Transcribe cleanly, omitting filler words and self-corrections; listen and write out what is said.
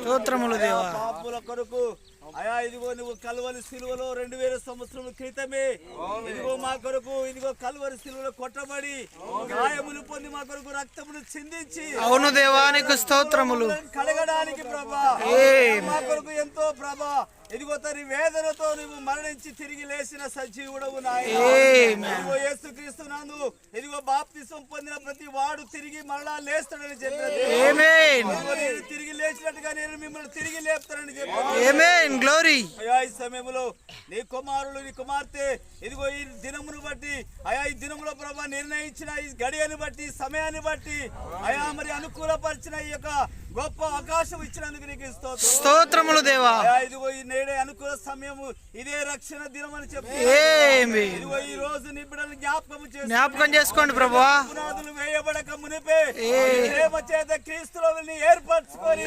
స్తోత్రములు దేవా. పాపుల కొరకు అయా ఇదిగో నువ్వు కల్వరి సిలువలో 2000 సంవత్సరముల క్రితమే ఇదిగో మా కొరకు ఇదిగో కల్వరి సిలువలో కొట్టబడి గాయములు పొంది మా కొరకు రక్తమును చిందించి అవును దేవానికి స్తోత్రములు కడగడానికి ప్రభా మా కొరకు ఎంతో ప్రభా ఇదిగో తన వేదనతో నువ్వు మరణించి తిరిగి లేచిన సజీవుడవు నాయనా. ఇదిగో యేసుక్రీస్తు నందు ఇదిగో బాప్తిసం పొందిన ప్రతి వాడు తిరిగి మరలా లేస్తాడని చెప్పాడు. తిరిగి లేచినట్టుగా నేను మిమ్మల్ని తిరిగి లేపుతానని చెప్పాను. గ్లోరీ అయా ఈ సమయంలో నీ కుమారులు నీ కుమార్తె ఇదిగో ఈ దినమును బట్టి అయా ఈ దినములో ప్రభా నిర్ణయించిన ఈ గడియని బట్టి సమయాన్ని బట్టి అయా మరి అనుకూలపరిచిన ఈ యొక్క గొప్ప అవకాశం ఇచ్చినందుకు నీకు స్తోత్రములు దేవా. ఇదిగో ఈ నేడే అనుకూల సమయము ఇదే రక్షణ దినం అని చెప్పి ఇదిగో ఈ రోజు నీ బిడ్డలను జ్ఞాపకం చేసుకోండి ప్రభువా. పునాదులు వేయబడక మునిపే ప్రేమ చేత క్రీస్తులో ఏర్పరచుకొని